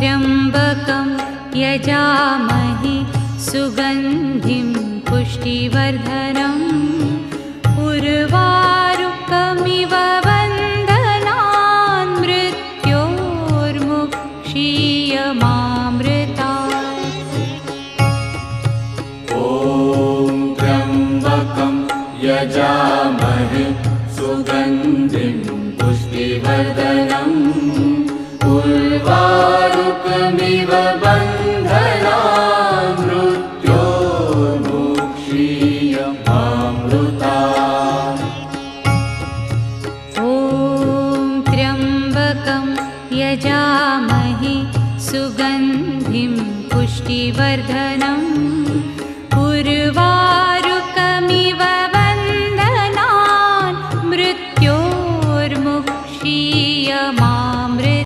त्र्यम्बकं यजामहे सुगन्धिं पुष्टिवर्धनम् उर्वारुकमिव बन्धनान् मृत्योर्मुक्षीयमामृतात्। ॐ त्र्यम्बकं यजामहे सुगन्धिं पुष्टिवर्धनम् उर्वारुकमिव बन्धनान् मृत्योर्मुक्षीयमामृतात्। ॐ त्र्यम्बकं यजामहे सुगन्धिं पुष्टिवर्धनम् उर्वारुकमिव